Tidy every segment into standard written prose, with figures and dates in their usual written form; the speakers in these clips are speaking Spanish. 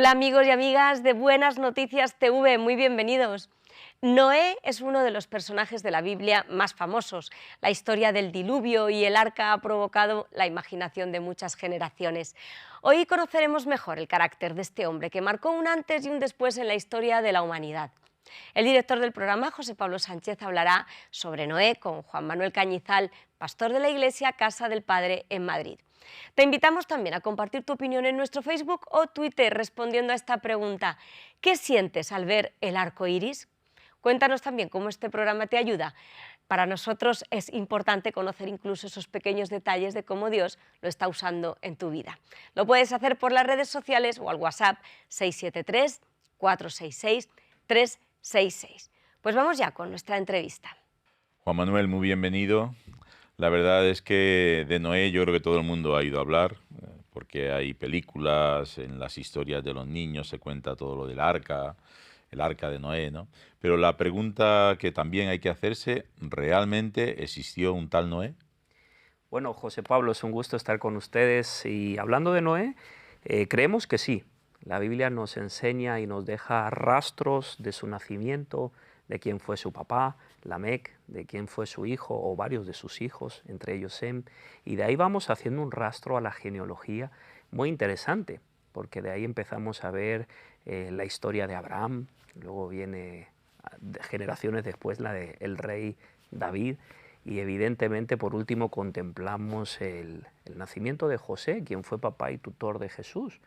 Hola amigos y amigas de Buenas Noticias TV, muy bienvenidos. Noé es uno de los personajes de la Biblia más famosos. La historia del diluvio y el arca ha provocado la imaginación de muchas generaciones. Hoy conoceremos mejor el carácter de este hombre que marcó un antes y un después en la historia de la humanidad. El director del programa, José Pablo Sánchez, hablará sobre Noé con Juan Manuel Cañizal, pastor de la Iglesia Casa del Padre en Madrid. Te invitamos también a compartir tu opinión en nuestro Facebook o Twitter respondiendo a esta pregunta: ¿qué sientes al ver el arco iris? Cuéntanos también cómo este programa te ayuda. Para nosotros es importante conocer incluso esos pequeños detalles de cómo Dios lo está usando en tu vida. Lo puedes hacer por las redes sociales o al WhatsApp 673 466 366. Pues vamos ya con nuestra entrevista. Juan Manuel, muy bienvenido. La verdad es que de Noé yo creo que todo el mundo ha ido a hablar, porque hay películas, en las historias de los niños se cuenta todo lo del arca, el arca de Noé, ¿no? Pero la pregunta que también hay que hacerse, ¿realmente existió un tal Noé? Bueno, José Pablo, es un gusto estar con ustedes. Y hablando de Noé, creemos que sí. La Biblia nos enseña y nos deja rastros de su nacimiento, de quién fue su papá, Lamec, de quién fue su hijo o varios de sus hijos, entre ellos Sem. Y de ahí vamos haciendo un rastro a la genealogía muy interesante, porque de ahí empezamos a ver la historia de Abraham, luego viene generaciones después la del rey David. Y evidentemente, por último, contemplamos el nacimiento de José, quien fue papá y tutor de Jesús.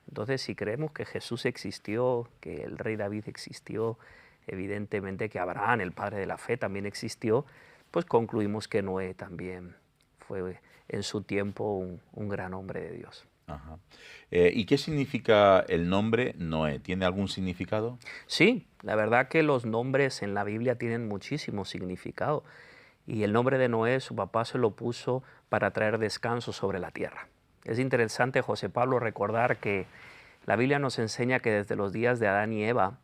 Entonces, si creemos que Jesús existió, que el rey David existió, evidentemente que Abraham, el padre de la fe, también existió, pues concluimos que Noé también fue en su tiempo un gran hombre de Dios. Ajá. ¿Y qué significa el nombre Noé? ¿Tiene algún significado? Sí, la verdad que los nombres en la Biblia tienen muchísimo significado. Y el nombre de Noé, su papá se lo puso para traer descanso sobre la tierra. Es interesante, José Pablo, recordar que la Biblia nos enseña que desde los días de Adán y Eva,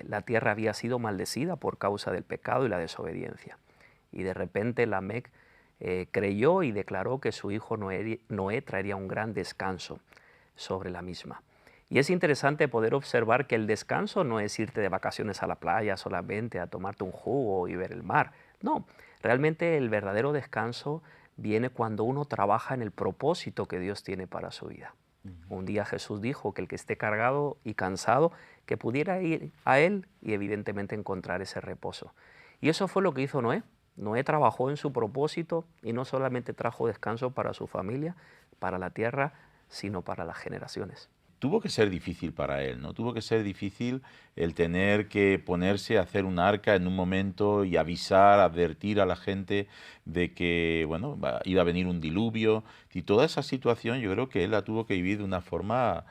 la tierra había sido maldecida por causa del pecado y la desobediencia. Y de repente Lamec creyó y declaró que su hijo Noé traería un gran descanso sobre la misma. Y es interesante poder observar que el descanso no es irte de vacaciones a la playa solamente a tomarte un jugo y ver el mar. No, realmente el verdadero descanso viene cuando uno trabaja en el propósito que Dios tiene para su vida. Un día Jesús dijo que el que esté cargado y cansado, que pudiera ir a Él y evidentemente encontrar ese reposo. Y eso fue lo que hizo Noé. Noé trabajó en su propósito y no solamente trajo descanso para su familia, para la tierra, sino para las generaciones. Tuvo que ser difícil para él, ¿no? Tuvo que ser difícil el tener que ponerse a hacer un arca en un momento y avisar, advertir a la gente de que, bueno, iba a venir un diluvio. Y toda esa situación yo creo que él la tuvo que vivir de una forma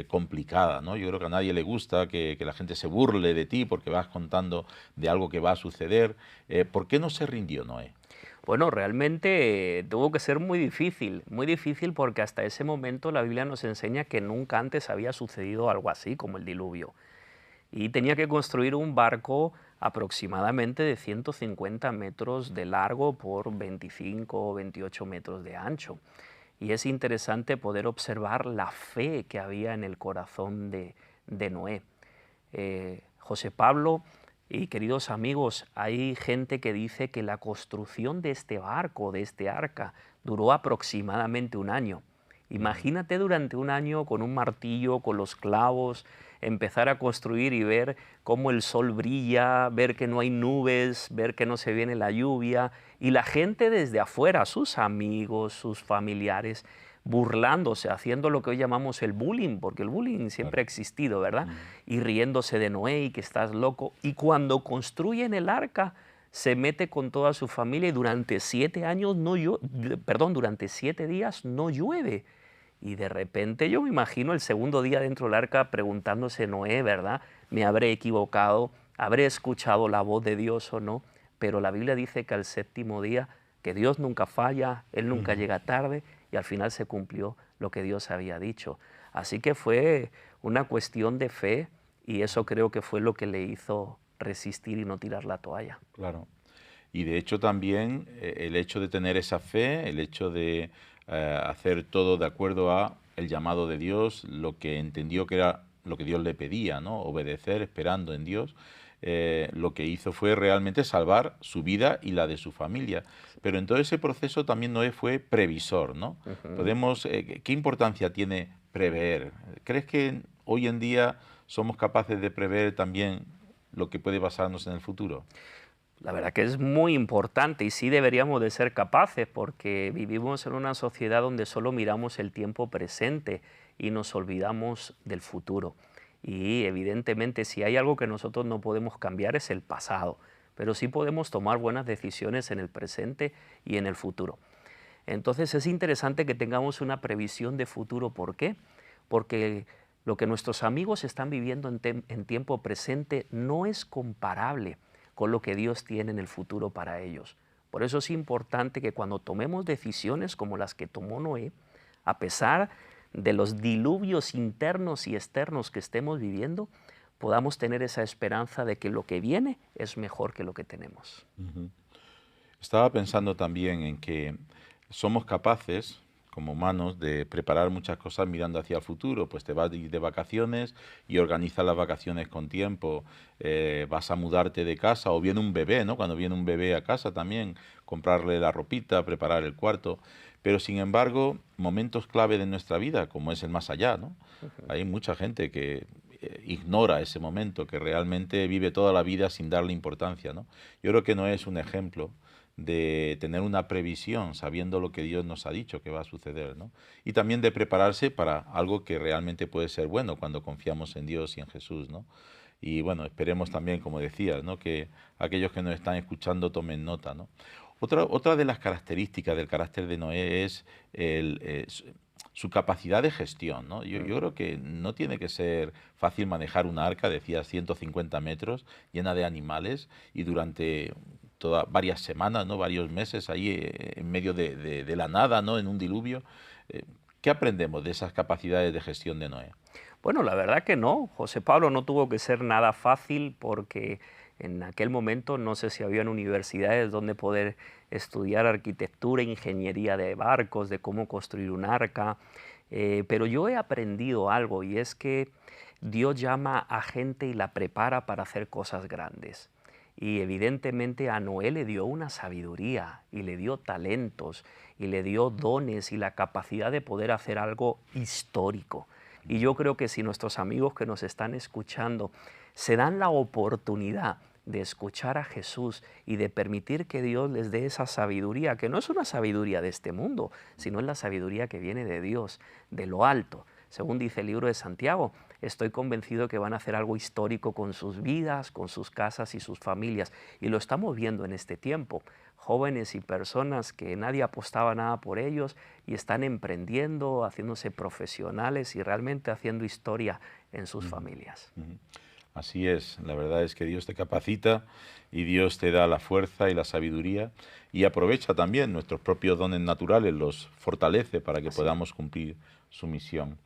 complicada, ¿no? Yo creo que a nadie le gusta que la gente se burle de ti porque vas contando de algo que va a suceder. ¿Por qué no se rindió Noé? Bueno, realmente tuvo que ser muy difícil porque hasta ese momento la Biblia nos enseña que nunca antes había sucedido algo así como el diluvio. Y tenía que construir un barco aproximadamente de 150 metros de largo por 25 o 28 metros de ancho. Y es interesante poder observar la fe que había en el corazón de Noé. José Pablo y queridos amigos, hay gente que dice que la construcción de este barco, de este arca, duró aproximadamente un año. Imagínate durante un año con un martillo, con los clavos, empezar a construir y ver cómo el sol brilla, ver que no hay nubes, ver que no se viene la lluvia, y la gente desde afuera, sus amigos, sus familiares, burlándose, haciendo lo que hoy llamamos el bullying, porque el bullying siempre Claro. ha existido, ¿verdad? Y riéndose de Noé y que estás loco. Y cuando construyen el arca, se mete con toda su familia y durante 7 años durante 7 días no llueve. Y de repente yo me imagino el segundo día dentro del arca preguntándose Noé, ¿verdad? ¿Me habré equivocado? ¿Habré escuchado la voz de Dios o no? Pero la Biblia dice que al séptimo día, que Dios nunca falla, Él nunca llega tarde, y al final se cumplió lo que Dios había dicho. Así que fue una cuestión de fe, y eso creo que fue lo que le hizo resistir y no tirar la toalla. Claro. Y de hecho también el hecho de tener esa fe, el hecho de hacer todo de acuerdo a el llamado de Dios, lo que entendió que era lo que Dios le pedía, ¿no? Obedecer, esperando en Dios. Lo que hizo fue realmente salvar su vida y la de su familia. Pero en todo ese proceso también Noé fue previsor, ¿no? ¿Qué importancia tiene prever? ¿Crees que hoy en día somos capaces de prever también lo que puede pasarnos en el futuro? La verdad que es muy importante y sí deberíamos de ser capaces porque vivimos en una sociedad donde solo miramos el tiempo presente y nos olvidamos del futuro. Y evidentemente si hay algo que nosotros no podemos cambiar es el pasado, pero sí podemos tomar buenas decisiones en el presente y en el futuro. Entonces es interesante que tengamos una previsión de futuro. ¿Por qué? Porque lo que nuestros amigos están viviendo en tiempo presente no es comparable con lo que Dios tiene en el futuro para ellos. Por eso es importante que cuando tomemos decisiones como las que tomó Noé, a pesar de los diluvios internos y externos que estemos viviendo, podamos tener esa esperanza de que lo que viene es mejor que lo que tenemos. Estaba pensando también en que somos capaces, como humanos, de preparar muchas cosas mirando hacia el futuro. Pues te vas de vacaciones y organizas las vacaciones con tiempo. Vas a mudarte de casa, o viene un bebé, ¿no? Cuando viene un bebé a casa también, comprarle la ropita, preparar el cuarto. Pero sin embargo, momentos clave de nuestra vida, como es el más allá, ¿no? Hay mucha gente que ignora ese momento, que realmente vive toda la vida sin darle importancia, ¿no? Yo creo que no es un ejemplo de tener una previsión sabiendo lo que Dios nos ha dicho que va a suceder, ¿no? Y también de prepararse para algo que realmente puede ser bueno cuando confiamos en Dios y en Jesús, ¿no? Y bueno, esperemos también, como decías, ¿no? Que aquellos que nos están escuchando tomen nota, ¿no? Otra de las características del carácter de Noé es su capacidad de gestión, ¿no? Yo creo que no tiene que ser fácil manejar una arca, decía 150 metros, llena de animales, y durante varias semanas, ¿no? Varios meses ahí en medio de la nada, ¿no? En un diluvio. ¿Qué aprendemos de esas capacidades de gestión de Noé? Bueno, la verdad que no. José Pablo no tuvo que ser nada fácil porque en aquel momento no sé si habían universidades donde poder estudiar arquitectura, ingeniería de barcos, de cómo construir un arca. Pero yo he aprendido algo y es que Dios llama a gente y la prepara para hacer cosas grandes. Y evidentemente a Noé le dio una sabiduría y le dio talentos y le dio dones y la capacidad de poder hacer algo histórico. Y yo creo que si nuestros amigos que nos están escuchando se dan la oportunidad de escuchar a Jesús y de permitir que Dios les dé esa sabiduría, que no es una sabiduría de este mundo, sino es la sabiduría que viene de Dios, de lo alto. Según dice el libro de Santiago, estoy convencido que van a hacer algo histórico con sus vidas, con sus casas y sus familias. Y lo estamos viendo en este tiempo. Jóvenes y personas que nadie apostaba nada por ellos y están emprendiendo, haciéndose profesionales y realmente haciendo historia en sus familias. Así es, la verdad es que Dios te capacita y Dios te da la fuerza y la sabiduría y aprovecha también nuestros propios dones naturales, los fortalece para que podamos cumplir su misión.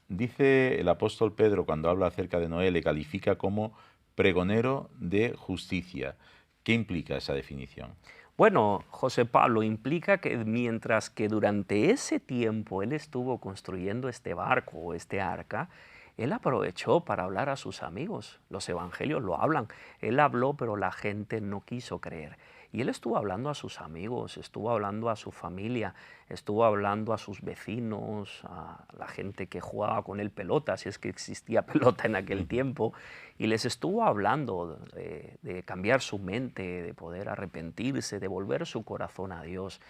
Dice el apóstol Pedro, cuando habla acerca de Noé, le califica como pregonero de justicia. ¿Qué implica esa definición? Bueno, José Pablo, implica que mientras que durante ese tiempo él estuvo construyendo este barco o este arca, él aprovechó para hablar a sus amigos. Los evangelios lo hablan. Él habló, pero la gente no quiso creer. Y él estuvo hablando a sus amigos, estuvo hablando a su familia, estuvo hablando a sus vecinos, a la gente que jugaba con él pelota, si es que existía pelota en aquel tiempo, y les estuvo hablando de cambiar su mente, de poder arrepentirse, de volver su corazón a Dios.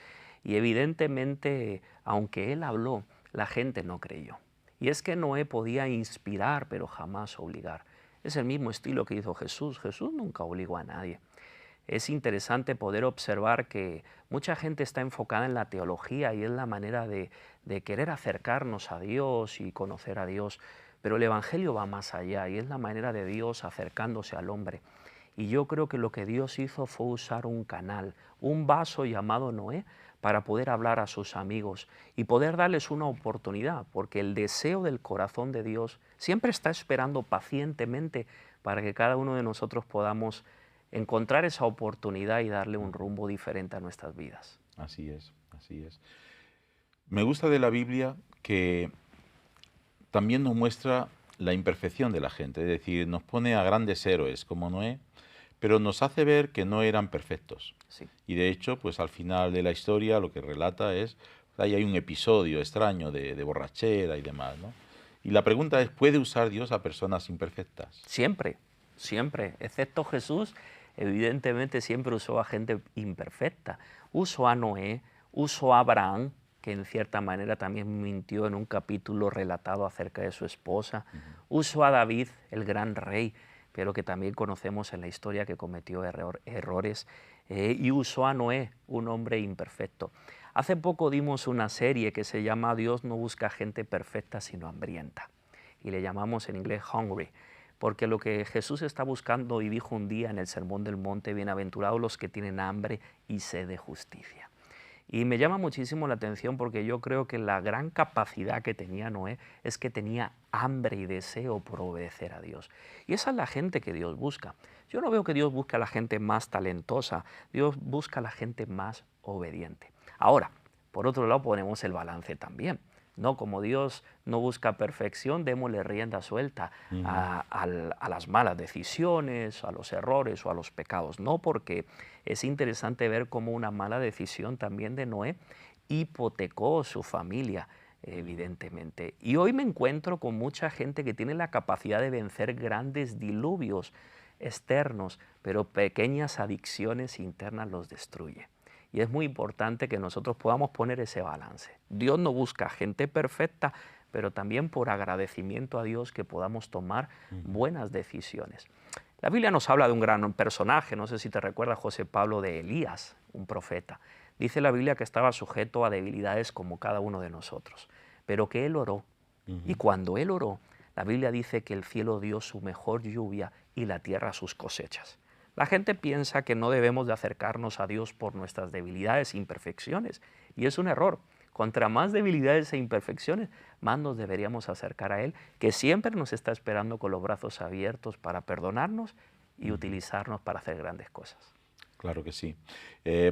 Y evidentemente, aunque él habló, la gente no creyó. Y es que Noé podía inspirar, pero jamás obligar. Es el mismo estilo que hizo Jesús. Jesús nunca obligó a nadie. Es interesante poder observar que mucha gente está enfocada en la teología y es la manera de querer acercarnos a Dios y conocer a Dios. Pero el Evangelio va más allá y es la manera de Dios acercándose al hombre. Y yo creo que lo que Dios hizo fue usar un canal, un vaso llamado Noé, para poder hablar a sus amigos y poder darles una oportunidad, porque el deseo del corazón de Dios siempre está esperando pacientemente para que cada uno de nosotros podamos encontrar esa oportunidad y darle un rumbo diferente a nuestras vidas. Así es, así es. Me gusta de la Biblia que también nos muestra la imperfección de la gente, es decir, nos pone a grandes héroes como Noé, pero nos hace ver que no eran perfectos. Sí. Y de hecho, pues al final de la historia lo que relata es, ahí hay un episodio extraño de borrachera y demás, ¿no? Y la pregunta es, ¿puede usar Dios a personas imperfectas? Siempre, siempre, excepto Jesús, evidentemente siempre usó a gente imperfecta. Usó a Noé, usó a Abraham, que en cierta manera también mintió en un capítulo relatado acerca de su esposa. Usó a David, el gran rey, pero que también conocemos en la historia que cometió errores. Y usó a Noé, un hombre imperfecto. Hace poco dimos una serie que se llama Dios no busca gente perfecta, sino hambrienta. Y le llamamos en inglés Hungry, porque lo que Jesús está buscando y dijo un día en el Sermón del Monte, bienaventurados los que tienen hambre y sed de justicia. Y me llama muchísimo la atención porque yo creo que la gran capacidad que tenía Noé es que tenía hambre y deseo por obedecer a Dios. Y esa es la gente que Dios busca. Yo no veo que Dios busque a la gente más talentosa, Dios busca a la gente más obediente. Ahora, por otro lado ponemos el balance también. No, como Dios no busca perfección, démosle rienda suelta a las malas decisiones, a los errores o a los pecados. No, porque es interesante ver cómo una mala decisión también de Noé hipotecó su familia, evidentemente. Y hoy me encuentro con mucha gente que tiene la capacidad de vencer grandes diluvios externos, pero pequeñas adicciones internas los destruye. Y es muy importante que nosotros podamos poner ese balance. Dios no busca gente perfecta, pero también por agradecimiento a Dios que podamos tomar buenas decisiones. La Biblia nos habla de un gran personaje, no sé si te recuerdas, José Pablo, de Elías, un profeta. Dice la Biblia que estaba sujeto a debilidades como cada uno de nosotros, pero que él oró. Y cuando él oró, la Biblia dice que el cielo dio su mejor lluvia y la tierra sus cosechas. La gente piensa que no debemos de acercarnos a Dios por nuestras debilidades e imperfecciones, y es un error. Contra más debilidades e imperfecciones, más nos deberíamos acercar a Él, que siempre nos está esperando con los brazos abiertos para perdonarnos y utilizarnos para hacer grandes cosas. Claro que sí.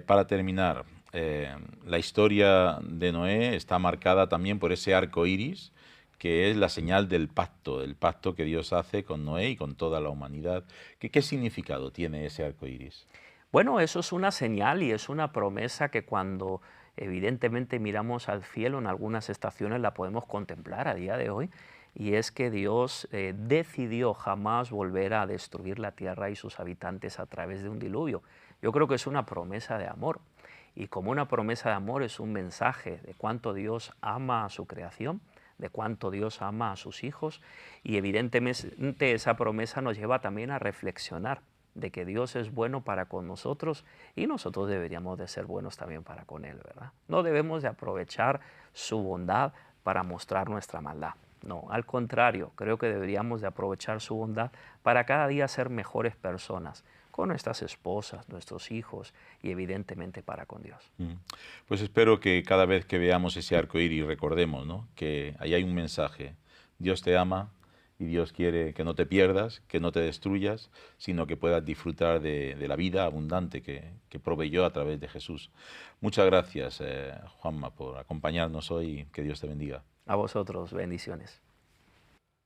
Para terminar, la historia de Noé está marcada también por ese arco iris, que es la señal del pacto que Dios hace con Noé y con toda la humanidad. ¿Qué significado tiene ese arco iris? Bueno, eso es una señal y es una promesa que cuando evidentemente miramos al cielo en algunas estaciones la podemos contemplar a día de hoy, y es que Dios decidió jamás volver a destruir la tierra y sus habitantes a través de un diluvio. Yo creo que es una promesa de amor, y como una promesa de amor es un mensaje de cuánto Dios ama a su creación, de cuánto Dios ama a sus hijos, y evidentemente esa promesa nos lleva también a reflexionar de que Dios es bueno para con nosotros y nosotros deberíamos de ser buenos también para con Él, ¿verdad? No debemos de aprovechar su bondad para mostrar nuestra maldad. No, al contrario, creo que deberíamos de aprovechar su bondad para cada día ser mejores personas con nuestras esposas, nuestros hijos y evidentemente para con Dios. Pues espero que cada vez que veamos ese arco iris recordemos, ¿no?, que ahí hay un mensaje. Dios te ama y Dios quiere que no te pierdas, que no te destruyas, sino que puedas disfrutar de la vida abundante que proveyó a través de Jesús. Muchas gracias, Juanma, por acompañarnos hoy. Que Dios te bendiga. A vosotros, bendiciones.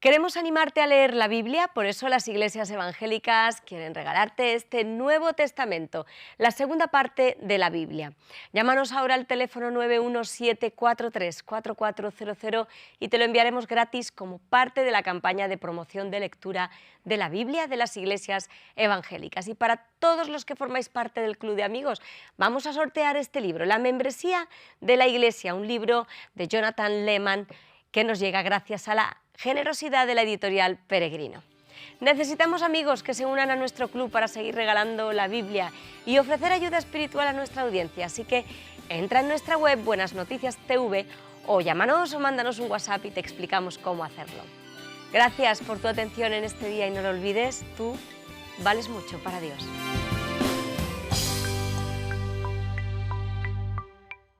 Queremos animarte a leer la Biblia, por eso las iglesias evangélicas quieren regalarte este Nuevo Testamento, la segunda parte de la Biblia. Llámanos ahora al teléfono 917434400 y te lo enviaremos gratis como parte de la campaña de promoción de lectura de la Biblia de las iglesias evangélicas. Y para todos los que formáis parte del Club de Amigos, vamos a sortear este libro, La membresía de la Iglesia, un libro de Jonathan Leeman que nos llega gracias a la generosidad de la editorial Peregrino. Necesitamos amigos que se unan a nuestro club para seguir regalando la Biblia y ofrecer ayuda espiritual a nuestra audiencia, así que entra en nuestra web Buenas Noticias TV o llámanos o mándanos un WhatsApp y te explicamos cómo hacerlo. Gracias por tu atención en este día y no lo olvides, tú vales mucho para Dios.